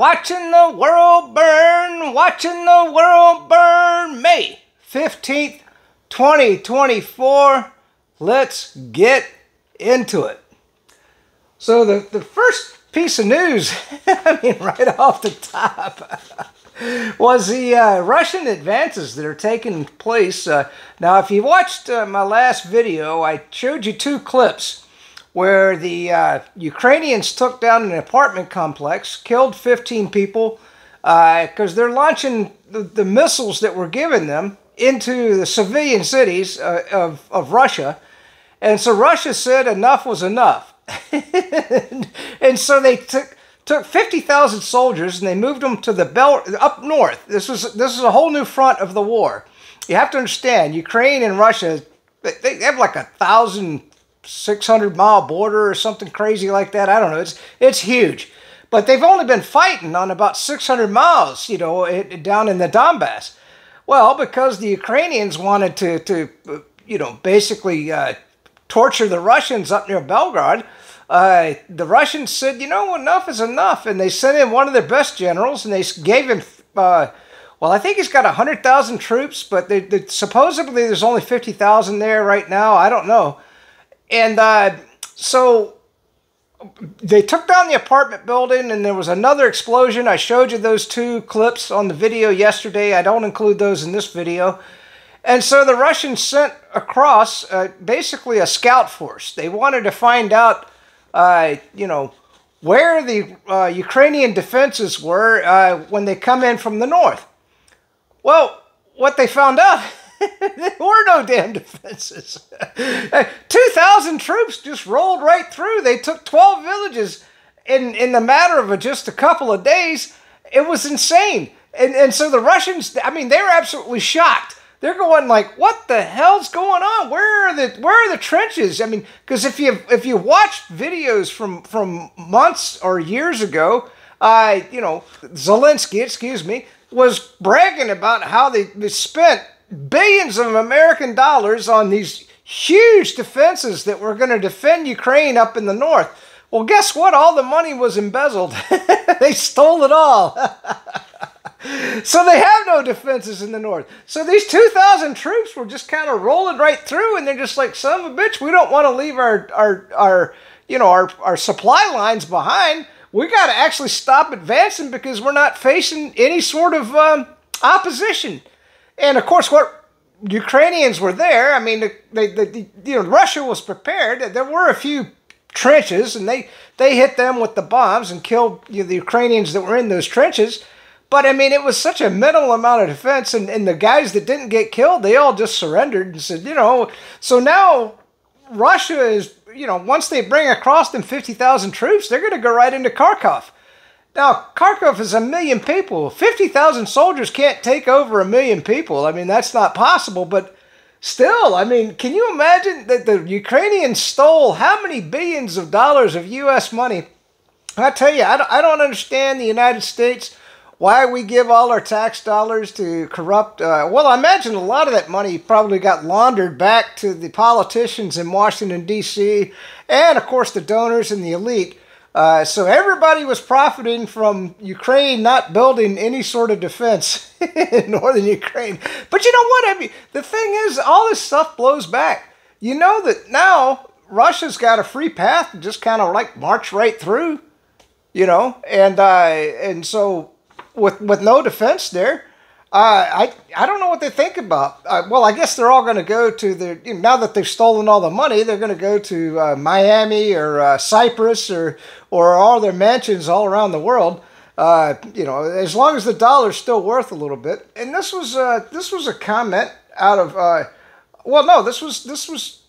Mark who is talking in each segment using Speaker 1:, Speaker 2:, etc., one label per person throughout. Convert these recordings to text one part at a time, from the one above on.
Speaker 1: Watching the world burn, watching the world burn. May 15th, 2024. Let's get into it. So the first piece of news, I mean, right off the top, was the Russian advances that are taking place. Now, if you watched my last video, I showed you two clips where the Ukrainians took down an apartment complex, killed 15 people, because they're launching the missiles that were given them into the civilian cities of Russia. And so Russia said enough was enough. And so they took 50,000 soldiers and they moved them to the up north. This is a whole new front of the war. You have to understand, Ukraine and Russia, they have like 1,600-mile border or something crazy like that. I don't know. It's huge. But they've only been fighting on about 600 miles, you know, down in the Donbass. Well, because the Ukrainians wanted to you know, basically torture the Russians up near Belgorod, the Russians said, you know, enough is enough. And they sent in one of their best generals, and they gave him, well, I think he's got 100,000 troops, but supposedly there's only 50,000 there right now. I don't know. And so they took down the apartment building, and there was another explosion. I showed you those two clips on the video yesterday. I don't include those in this video. And so the Russians sent across basically a scout force. They wanted to find out, you know, where the Ukrainian defenses were when they come in from the north. Well, what they found out, there were no damn defenses. 2,000 troops just rolled right through. They took 12 villages in the matter of just a couple of days. It was insane. And so the Russians, I mean, they were absolutely shocked. They're going like, what the hell's going on? Where are the trenches? I mean, because if you watched videos from months or years ago, you know, Zelensky, excuse me, was bragging about how they spent billions of American dollars on these huge defenses that were going to defend Ukraine up in the north. Well, guess what? All the money was embezzled. They stole it all. So they have no defenses in the north. So these 2,000 troops were just kind of rolling right through, and they're just like, son of a bitch, we don't want to leave our supply lines behind. We got to actually stop advancing because we're not facing any sort of opposition. And of course, what Ukrainians were there. I mean, you know, Russia was prepared. There were a few trenches, and they hit them with the bombs and killed, you know, the Ukrainians that were in those trenches. But, I mean, it was such a minimal amount of defense, and the guys that didn't get killed, they all just surrendered and said, you know, so now Russia is, you know, once they bring across them 50,000 troops, they're going to go right into Kharkov. Now, Kharkov is 1 million people. 50,000 soldiers can't take over 1 million people. I mean, that's not possible, but still, I mean, can you imagine that the Ukrainians stole how many billions of dollars of U.S. money? I tell you, I don't understand the United States, why we give all our tax dollars to corrupt, well, I imagine a lot of that money probably got laundered back to the politicians in Washington, D.C., and, of course, the donors and the elite. So everybody was profiting from Ukraine not building any sort of defense in northern Ukraine. But you know what? I mean, the thing is, all this stuff blows back. You know that now Russia's got a free path to just kind of like march right through, you know, and so with no defense there, I don't know what they think about. Well, I guess they're all going to go to the, you know, now that they've stolen all the money, they're going to go to Miami or Cyprus or all their mansions all around the world. You know, as long as the dollar's still worth a little bit. And this was a comment out of well, no, this was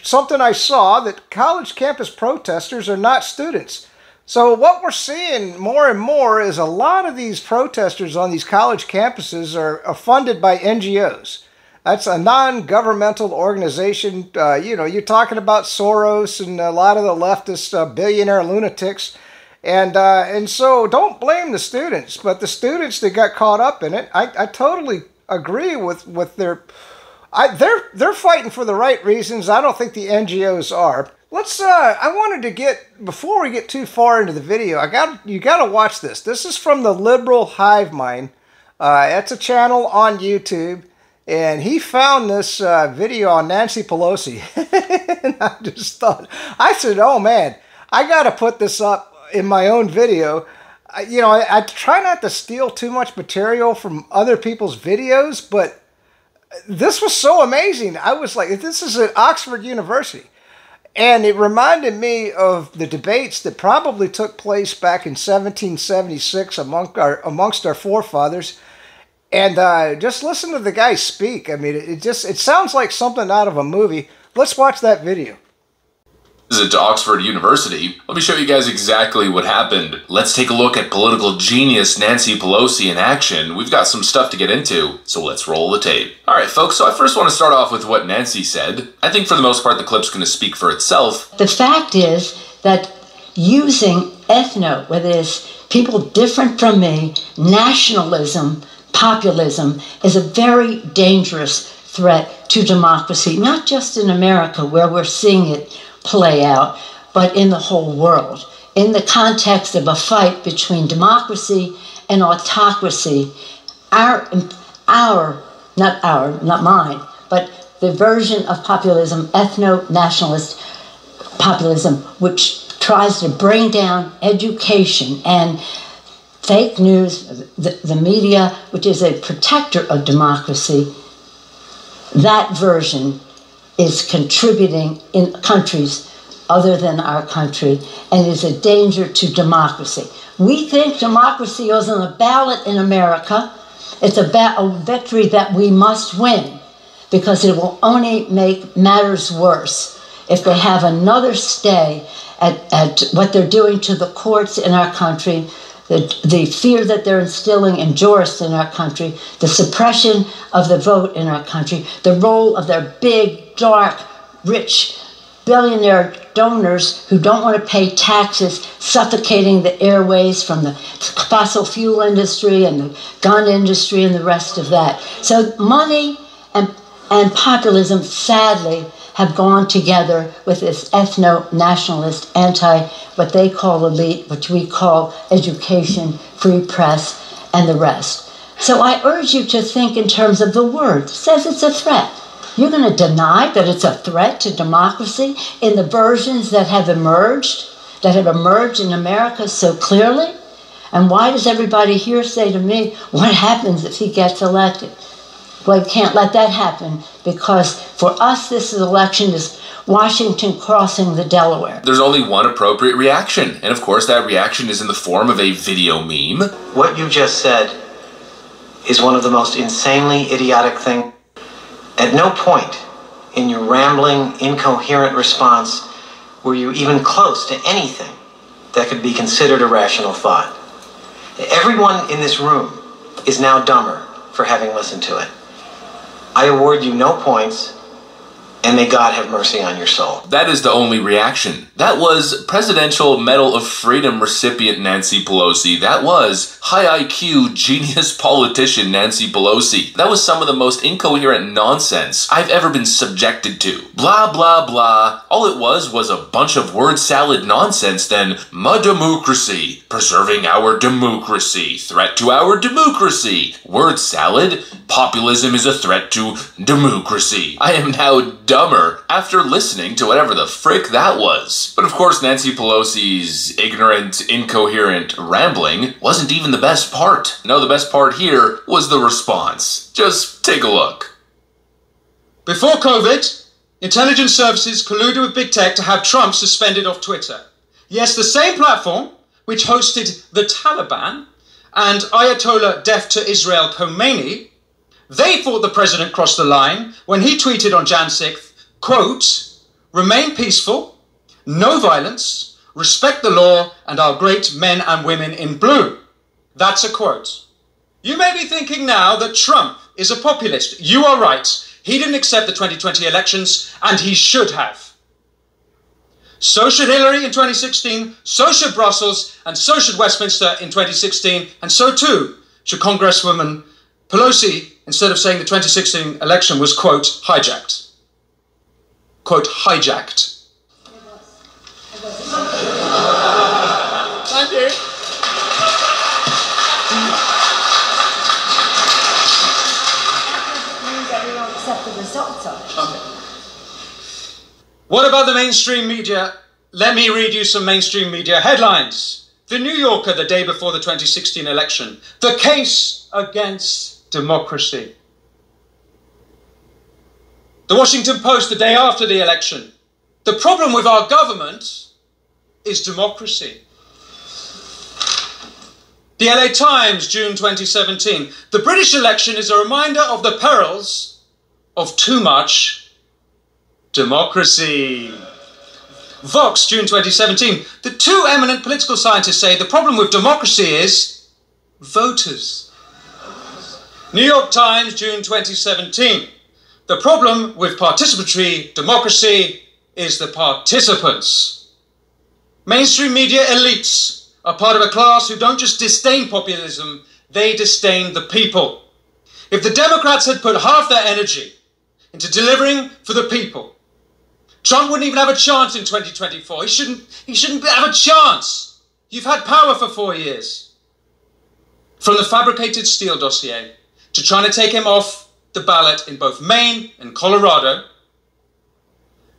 Speaker 1: something I saw, that college campus protesters are not students. So what we're seeing more and more is a lot of these protesters on these college campuses are funded by NGOs. That's a non-governmental organization. You know, you're talking about Soros and a lot of the leftist billionaire lunatics. And so don't blame the students, but the students that got caught up in it, I totally agree with their... They're fighting for the right reasons. I don't think the NGOs are. I wanted to get, before we get too far into the video, you got to watch this. This is from the Liberal Hive Mind. It's a channel on YouTube, and he found this video on Nancy Pelosi. And I said, oh man, I got to put this up in my own video. I try not to steal too much material from other people's videos, but this was so amazing. I was like, this is at Oxford University. And it reminded me of the debates that probably took place back in 1776 amongst our forefathers. And just listen to the guy speak. I mean, it sounds like something out of a movie. Let's watch that video.
Speaker 2: Visit to Oxford University. Let me show you guys exactly what happened. Let's take a look at political genius Nancy Pelosi in action. We've got some stuff to get into, so let's roll the tape. Alright folks, so I first want to start off with what Nancy said. I think for the most part the clip's going to speak for itself.
Speaker 3: The fact is that using ethno, whether it's people different from me, nationalism, populism, is a very dangerous threat to democracy, not just in America where we're seeing it play out, but in the whole world. In the context of a fight between democracy and autocracy, not mine, but the version of populism, ethno-nationalist populism, which tries to bring down education and fake news, the media, which is a protector of democracy, that version is contributing in countries other than our country and is a danger to democracy. We think democracy is on the ballot in America. It's a victory that we must win because it will only make matters worse if they have another stay at what they're doing to the courts in our country, the fear that they're instilling in jurists in our country, the suppression of the vote in our country, the role of their big, dark, rich, billionaire donors who don't want to pay taxes, suffocating the airways from the fossil fuel industry and the gun industry and the rest of that. So money and populism, sadly, have gone together with this ethno-nationalist, what they call elite, which we call education, free press, and the rest. So I urge you to think in terms of the word. It says it's a threat. You're going to deny that it's a threat to democracy in the versions that have emerged in America so clearly? And why does everybody here say to me, what happens if he gets elected? Well, you can't let that happen because for us, this election is Washington crossing the Delaware.
Speaker 2: There's only one appropriate reaction, and of course that reaction is in the form of a video meme.
Speaker 4: What you just said is one of the most insanely idiotic things. At no point in your rambling, incoherent response were you even close to anything that could be considered a rational thought. Everyone in this room is now dumber for having listened to it. I award you no points, and may God have mercy on your soul.
Speaker 2: That is the only reaction. That was Presidential Medal of Freedom recipient Nancy Pelosi. That was high IQ genius politician Nancy Pelosi. That was some of the most incoherent nonsense I've ever been subjected to. Blah, blah, blah. All it was a bunch of word salad nonsense then. Ma democracy. Preserving our democracy. Threat to our democracy. Word salad. Populism is a threat to democracy. I am now dumber after listening to whatever the frick that was. But of course, Nancy Pelosi's ignorant, incoherent rambling wasn't even the best part. No, the best part here was the response. Just take a look.
Speaker 5: Before COVID, intelligence services colluded with big tech to have Trump suspended off Twitter. Yes, the same platform which hosted the Taliban and Ayatollah deaf to Israel Khomeini. They thought the president crossed the line when he tweeted on Jan 6th, quote, "Remain peaceful, no violence, respect the law and our great men and women in blue." That's a quote. You may be thinking now that Trump is a populist. You are right. He didn't accept the 2020 elections, and he should have. So should Hillary in 2016, so should Brussels, and so should Westminster in 2016, and so too should Congresswoman Pelosi, instead of saying the 2016 election was, quote, hijacked. Quote, hijacked. Okay. What about the mainstream media? Let me read you some mainstream media headlines. The New Yorker, the day before the 2016 election. The case against democracy. The Washington Post, the day after the election. The problem with our government is democracy. The LA Times, June 2017. The British election is a reminder of the perils of too much democracy. Vox, June 2017. The two eminent political scientists say the problem with democracy is voters. New York Times, June 2017. The problem with participatory democracy is the participants. Mainstream media elites are part of a class who don't just disdain populism, they disdain the people. If the Democrats had put half their energy into delivering for the people, Trump wouldn't even have a chance in 2024. He shouldn't have a chance. You've had power for 4 years. From the fabricated Steele dossier to trying to take him off the ballot in both Maine and Colorado,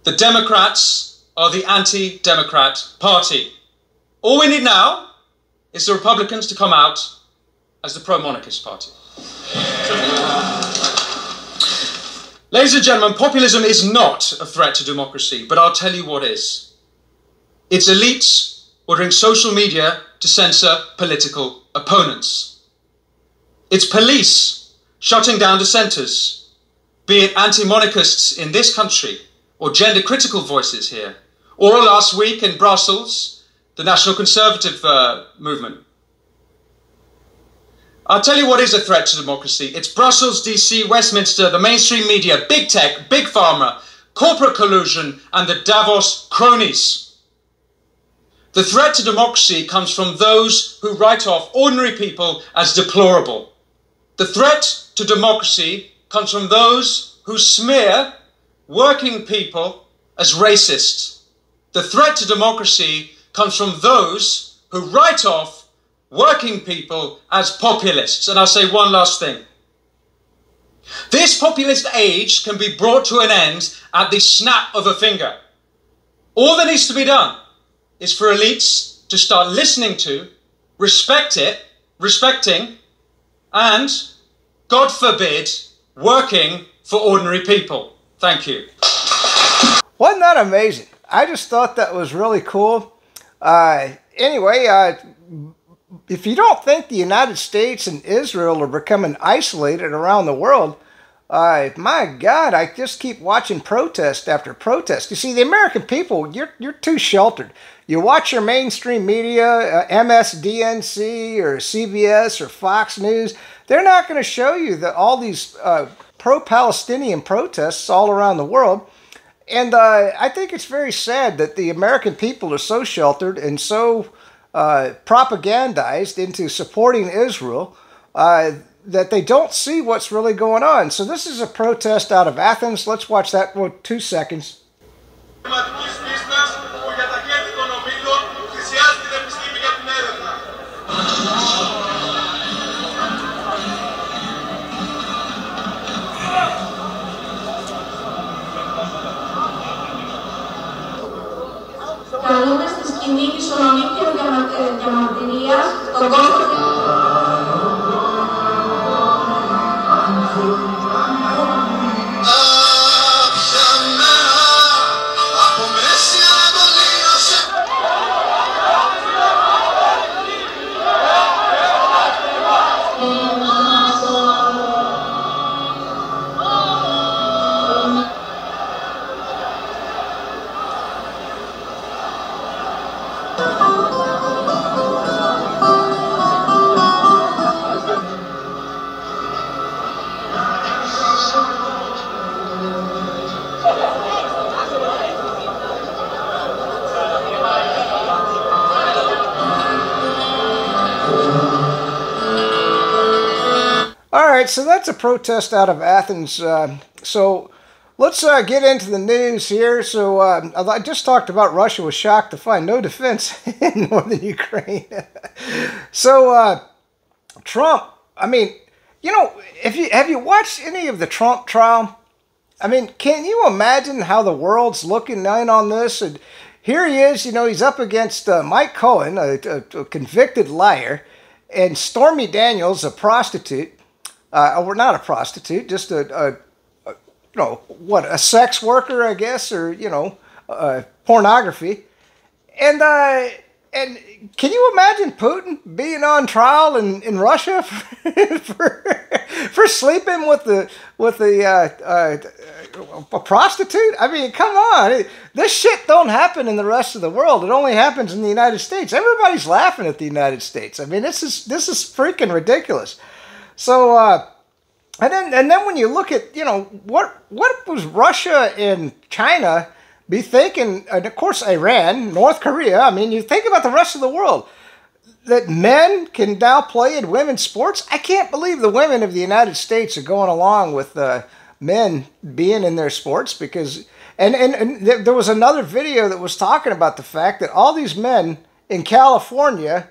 Speaker 5: the Democrats are the anti-Democrat party. All we need now is the Republicans to come out as the pro-monarchist party. Ladies and gentlemen, populism is not a threat to democracy, but I'll tell you what is. It's elites ordering social media to censor political opponents. It's police shutting down dissenters, be it anti-monarchists in this country or gender-critical voices here, or last week in Brussels, the National Conservative movement. I'll tell you what is a threat to democracy. It's Brussels, DC, Westminster, the mainstream media, big tech, big pharma, corporate collusion, and the Davos cronies. The threat to democracy comes from those who write off ordinary people as deplorable. The threat to democracy comes from those who smear working people as racist. The threat to democracy comes from those who write off working people as populists. And I'll say one last thing. This populist age can be brought to an end at the snap of a finger. All that needs to be done is for elites to start listening to, respecting, and, God forbid, working for ordinary people. Thank you.
Speaker 1: Wasn't that amazing? I just thought that was really cool. Anyway, if you don't think the United States and Israel are becoming isolated around the world, my God, I just keep watching protest after protest. You see, the American people, you're too sheltered. You watch your mainstream media, MSDNC or CBS or Fox News, they're not going to show you that all these pro-Palestinian protests all around the world. And I think it's very sad that the American people are so sheltered and so propagandized into supporting Israel that they don't see what's really going on. So this is a protest out of Athens. Let's watch that for 2 seconds.
Speaker 6: Καλούμε στη σκηνή της ονομήτριας διαμαρτυρίας τον κόσμο.
Speaker 1: Alright, so that's a protest out of Athens. So let's get into the news here. So I just talked about Russia was shocked to find no defense in northern Ukraine. So Trump, I mean, you know, have you watched any of the Trump trial? I mean, can you imagine how the world's looking in on this? And here he is, you know, he's up against Mike Cohen, a convicted liar, and Stormy Daniels, a prostitute. Or not a prostitute, just a sex worker, I guess, or, you know, pornography. And can you imagine Putin being on trial in Russia for sleeping with a prostitute? I mean, come on. This shit don't happen in the rest of the world. It only happens in the United States. Everybody's laughing at the United States. I mean, this is freaking ridiculous. So, and then when you look at, you know, what was Russia and China be thinking, and of course Iran, North Korea, I mean, you think about the rest of the world, that men can now play in women's sports. I can't believe the women of the United States are going along with men being in their sports, because, and there was another video that was talking about the fact that all these men in California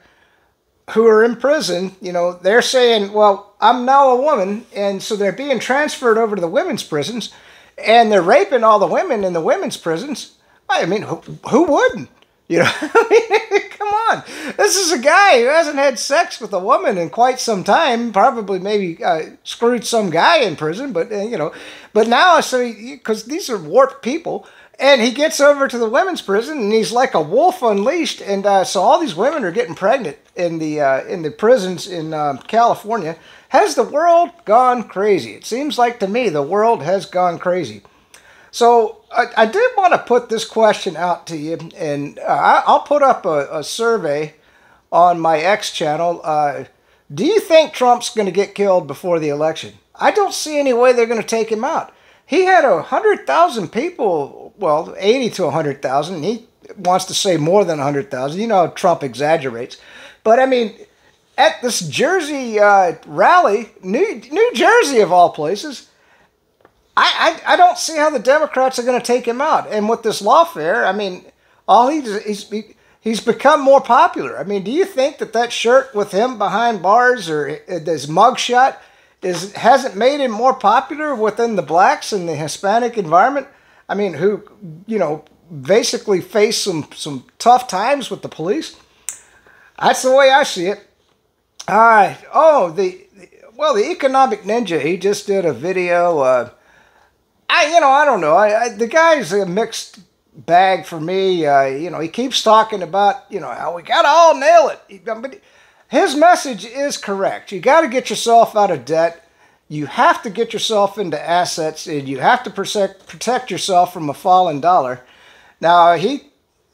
Speaker 1: who are in prison, you know, they're saying, well, I'm now a woman, and so they're being transferred over to the women's prisons, and they're raping all the women in the women's prisons. I mean, who wouldn't? You know, I mean, come on. This is a guy who hasn't had sex with a woman in quite some time, probably maybe screwed some guy in prison, but, you know, but now, so, because these are warped people, and he gets over to the women's prison, and he's like a wolf unleashed, and so all these women are getting pregnant in the prisons in California. Has the world gone crazy? It seems like to me the world has gone crazy. So I did want to put this question out to you, and I'll put up a survey on my X channel. Do you think Trump's going to get killed before the election? I don't see any way they're going to take him out. He had 100,000 people, well, 80 to 100,000. He wants to say more than 100,000. You know, Trump exaggerates. But, I mean, at this Jersey rally, New Jersey of all places, I don't see how the Democrats are going to take him out. And with this lawfare, I mean, he's become more popular. I mean, do you think that shirt with him behind bars or his mugshot hasn't made him more popular within the blacks and the Hispanic environment? I mean, who, you know, basically face some tough times with the police? That's the way I see it. All right. Oh, the economic ninja, he just did a video. I don't know. The guy's a mixed bag for me. You know, he keeps talking about, you know, how we got to all nail it. But his message is correct. You got to get yourself out of debt. You have to get yourself into assets, and you have to protect yourself from a falling dollar. Now,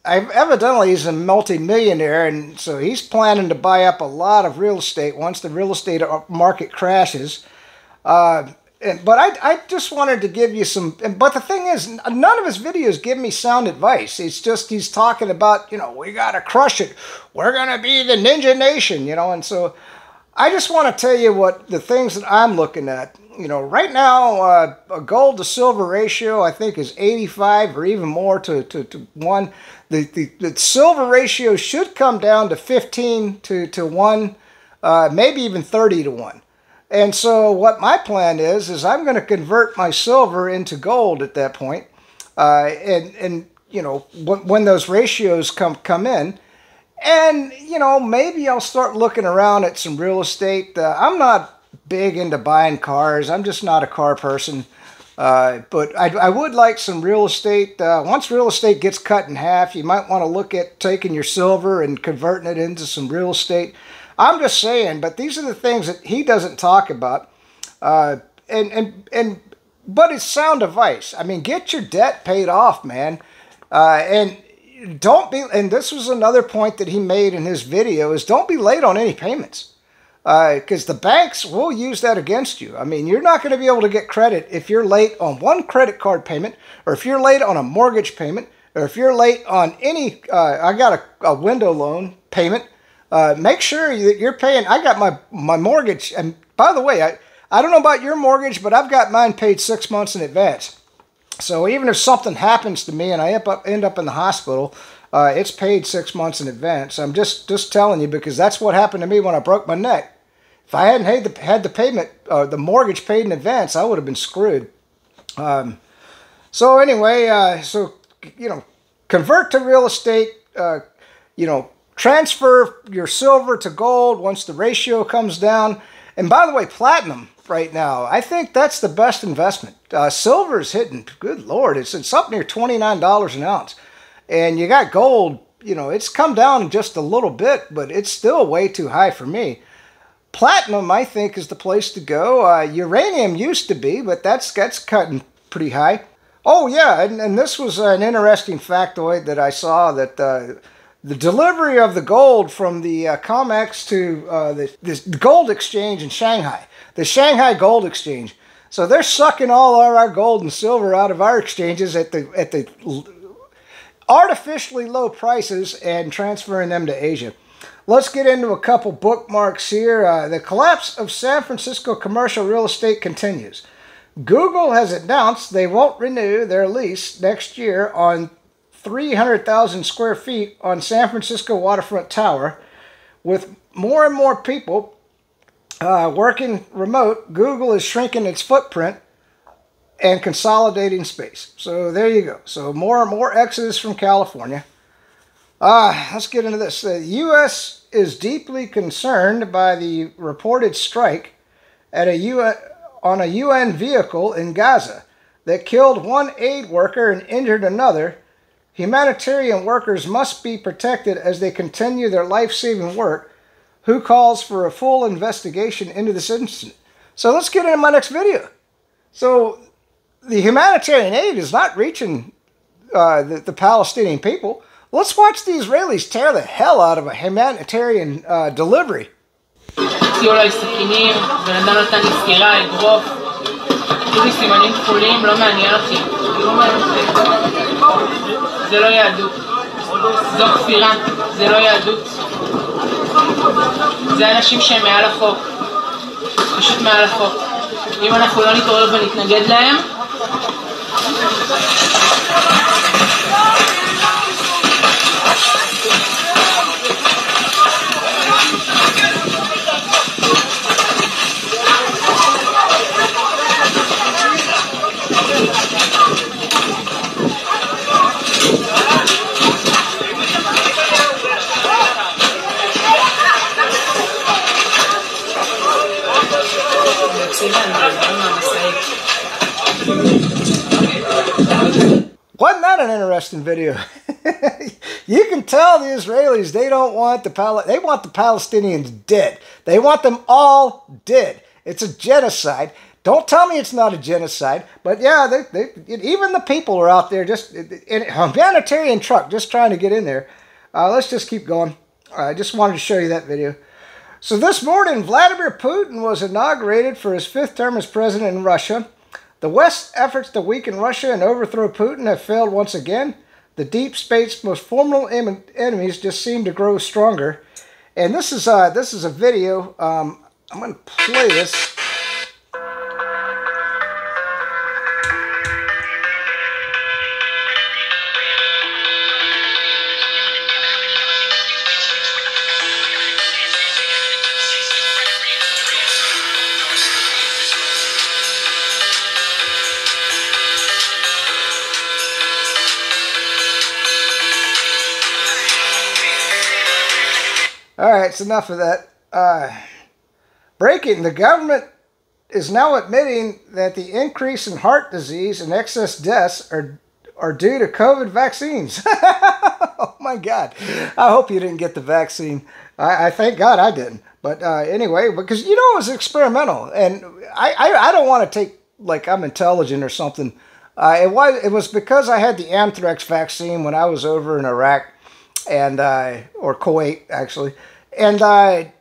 Speaker 1: evidently he's a multi-millionaire, and so he's planning to buy up a lot of real estate once the real estate market crashes. But I just wanted to give you some, but the thing is, none of his videos give me sound advice. It's just he's talking about, you know, we got to crush it. We're going to be the Ninja Nation, you know, and so I just want to tell you what the things that I'm looking at. You know, right now, a gold to silver ratio, I think, is 85 or even more to 1. The silver ratio should come down to 15 to 1, maybe even 30 to 1. And so what my plan is I'm going to convert my silver into gold at that point. And you know, when those ratios come in, and, you know, maybe I'll start looking around at some real estate. I'm not big into buying cars. I'm just not a car person. But I would like some real estate. Once real estate gets cut in half, you might want to look at taking your silver and converting it into some real estate. I'm just saying, but these are the things that he doesn't talk about. But it's sound advice. I mean, get your debt paid off, man. And don't be, and this was another point that he made in his video, is don't be late on any payments. Because the banks will use that against you. I mean, you're not going to be able to get credit if you're late on one credit card payment, or if you're late on a mortgage payment, or if you're late on any, I got a window loan payment. Make sure that you're paying. I got my mortgage, and by the way, I don't know about your mortgage, but I've got mine paid 6 months in advance. So even if something happens to me and I end up in the hospital, it's paid 6 months in advance. I'm just telling you, because that's what happened to me when I broke my neck. If I hadn't had the payment, the mortgage paid in advance, I would have been screwed. So anyway, convert to real estate, transfer your silver to gold once the ratio comes down. And by the way, platinum right now, I think that's the best investment. Silver's hitting, good Lord, it's up near $29 an ounce. And you got gold, it's come down just a little bit, but it's still way too high for me. Platinum, I think, is the place to go. Uranium used to be, but that's cutting pretty high. Oh, yeah, and this was an interesting factoid that I saw, that the delivery of the gold from the COMEX to this gold exchange in Shanghai, the Shanghai Gold Exchange. So they're sucking all our gold and silver out of our exchanges at the artificially low prices and transferring them to Asia. Let's get into a couple bookmarks here. The collapse of San Francisco commercial real estate continues. Google has announced they won't renew their lease next year on 300,000 square feet on San Francisco waterfront tower. With more and more people working remote, Google is shrinking its footprint and consolidating space. So there you go. So more and more exodus from California. Let's get into this. The U.S. is deeply concerned by the reported strike at on a UN vehicle in Gaza that killed one aid worker and injured another. Humanitarian workers must be protected as they continue their life-saving work. Who calls for a full investigation into this incident? So let's get into my next video. So the humanitarian aid is not reaching the Palestinian people. Let's watch the Israelis tear the hell out of a humanitarian delivery.
Speaker 7: הציעו לי סכינים, בן אדם נתן לי סקירה, אגרוף, היו לי סימנים כחולים, לא מעניין אותי. זה לא יהדות. זו כפירה, זה לא יהדות. זה אנשים שהם מעל החוק. פשוט מעל החוק. אם אנחנו לא נתעורר ונתנגד להם,
Speaker 1: Wasn't that an interesting video? You can tell the Israelis, they don't want they want the Palestinians dead. They want them all dead. It's a genocide. Don't tell me it's not a genocide. But yeah, even the people are out there just in a humanitarian truck just trying to get in there. Let's just keep going. I just wanted to show you that video. So this morning, Vladimir Putin was inaugurated for his 5th term as president in Russia. The West's efforts to weaken Russia and overthrow Putin have failed once again. The deep state's most formidable enemies just seem to grow stronger. And this is a video. I'm going to play this. All right, it's enough of that. Breaking, the government is now admitting that the increase in heart disease and excess deaths are due to COVID vaccines. Oh my God. I hope you didn't get the vaccine. I thank God I didn't. But anyway, because it was experimental. And I don't want to take, like I'm intelligent or something. It was because I had the anthrax vaccine when I was over in Iraq. And or Kuwait actually, and I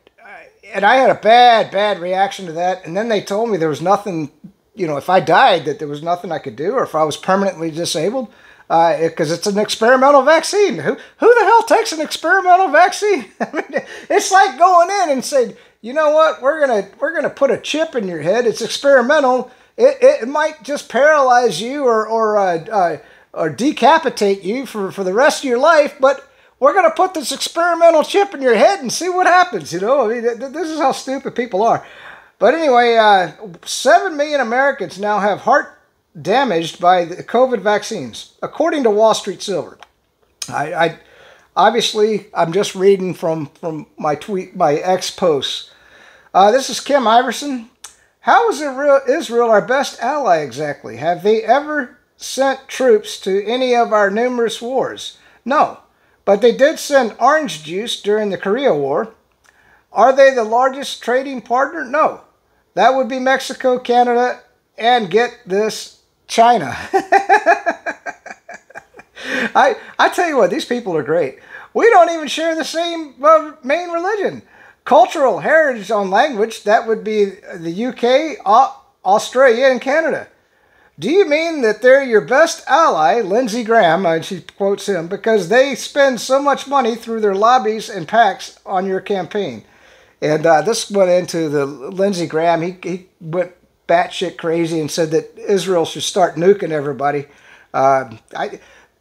Speaker 1: had a bad reaction to that. And then they told me there was nothing, if I died, that there was nothing I could do, or if I was permanently disabled, because it's an experimental vaccine. Who the hell takes an experimental vaccine? I mean, it's like going in and saying, you know what, we're gonna put a chip in your head. It's experimental. It might just paralyze you or decapitate you for the rest of your life, but we're going to put this experimental chip in your head and see what happens, I mean, this is how stupid people are. But anyway, 7 million Americans now have heart damaged by the COVID vaccines, according to Wall Street Silver. I obviously, I'm just reading from my tweet, my X posts. This is Kim Iverson. How is Israel our best ally exactly? Have they ever sent troops to any of our numerous wars? No, but they did send orange juice during the Korea War. Are they the largest trading partner? No. That would be Mexico, Canada, and get this, China. I tell you what, these people are great. We don't even share the same main religion. Cultural heritage on language, that would be the UK, Australia, and Canada. Do you mean that they're your best ally, Lindsey Graham, and she quotes him, because they spend so much money through their lobbies and PACs on your campaign? And this went into the Lindsey Graham. He went batshit crazy and said that Israel should start nuking everybody.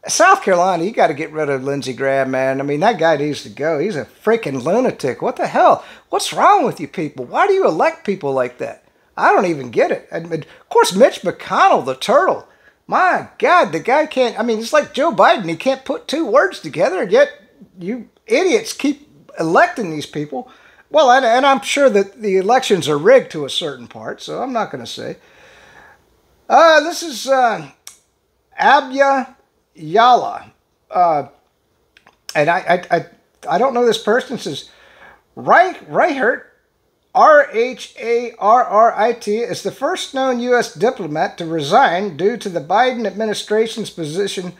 Speaker 1: South Carolina, you got to get rid of Lindsey Graham, man. I mean, that guy needs to go. He's a freaking lunatic. What the hell? What's wrong with you people? Why do you elect people like that? I don't even get it. And of course, Mitch McConnell, the turtle. My God, the guy can't. I mean, it's like Joe Biden. He can't put two words together, and yet you idiots keep electing these people. Well, and I'm sure that the elections are rigged to a certain part, so I'm not going to say. This is Abya Yala. And I don't know this person. It says, Reichert, R-H-A-R-R-I-T, is the first known U.S. diplomat to resign due to the Biden administration's position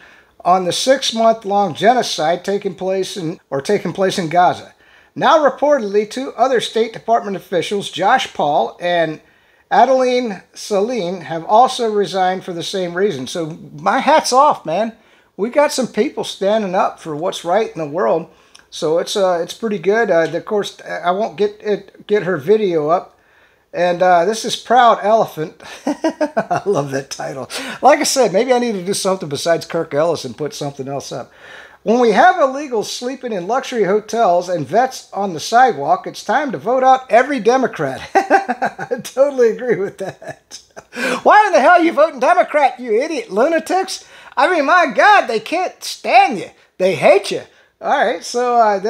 Speaker 1: on the 6-month-long genocide taking place in Gaza. Now reportedly, 2 other State Department officials, Josh Paul and Adeline Saline, have also resigned for the same reason. So my hat's off, man. We got some people standing up for what's right in the world. So it's pretty good. Of course, I won't get her video up. And this is Proud Elephant. I love that title. Like I said, maybe I need to do something besides Kirk Ellis and put something else up. When we have illegals sleeping in luxury hotels and vets on the sidewalk, it's time to vote out every Democrat. I totally agree with that. Why in the hell are you voting Democrat, you idiot lunatics? I mean, my God, they can't stand you. They hate you. All right, so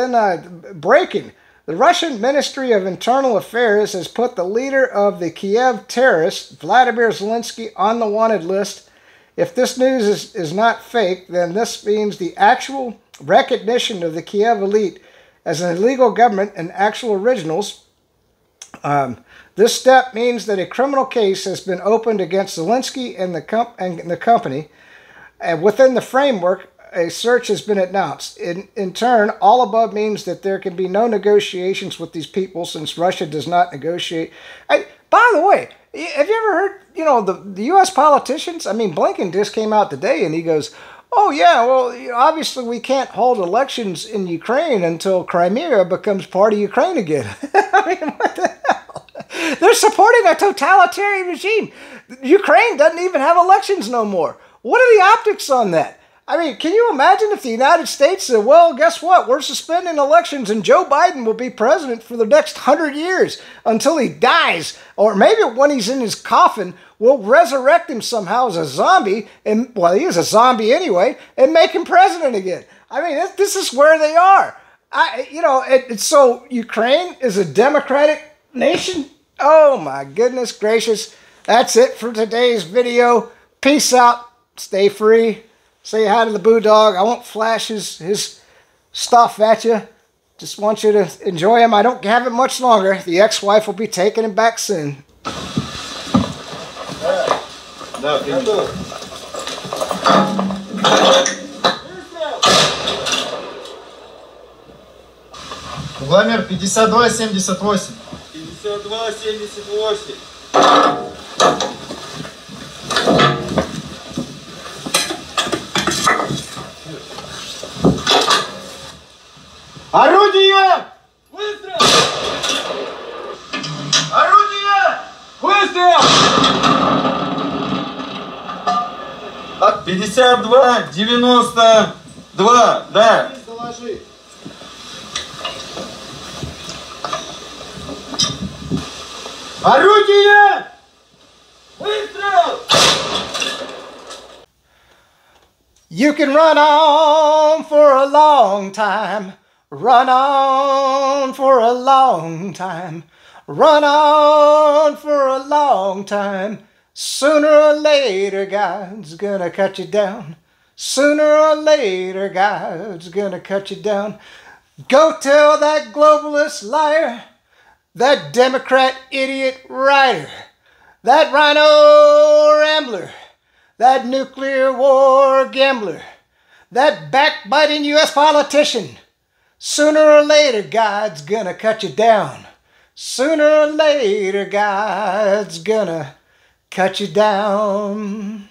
Speaker 1: breaking. The Russian Ministry of Internal Affairs has put the leader of the Kiev terrorists, Vladimir Zelensky, on the wanted list. If this news is not fake, then this means the actual recognition of the Kiev elite as an illegal government and actual originals. This step means that a criminal case has been opened against Zelensky and the company. And within the framework, a search has been announced. In turn, all above means that there can be no negotiations with these people since Russia does not negotiate. By the way, have you ever heard, the U.S. politicians? I mean, Blinken just came out today and he goes, oh, yeah, well, obviously we can't hold elections in Ukraine until Crimea becomes part of Ukraine again. I mean, what the hell? They're supporting a totalitarian regime. Ukraine doesn't even have elections no more. What are the optics on that? I mean, can you imagine if the United States said, well, guess what? We're suspending elections and Joe Biden will be president for the next 100 years until he dies. Or maybe when he's in his coffin, we'll resurrect him somehow as a zombie. And, well, he is a zombie anyway, and make him president again. I mean, this is where they are. So Ukraine is a democratic nation? Oh, my goodness gracious. That's it for today's video. Peace out. Stay free. Say hi to the Boo Dog. I won't flash his stuff at you. Just want you to enjoy him. I don't have it much longer. The ex-wife will be taking him back soon.
Speaker 8: Владимир, 52-78.
Speaker 9: 52-78.
Speaker 8: Орудие!
Speaker 9: Выстрел!
Speaker 8: Орудие!
Speaker 9: Выстрел! 52-92, да.
Speaker 8: Доложи. Орудие!
Speaker 9: Выстрел!
Speaker 1: You can run on for a long time. Run on for a long time. Run on for a long time. Sooner or later, God's gonna cut you down. Sooner or later, God's gonna cut you down. Go tell that globalist liar, that Democrat idiot writer, that rhino rambler, that nuclear war gambler, that backbiting U.S. politician. Sooner or later, God's gonna cut you down. Sooner or later, God's gonna cut you down.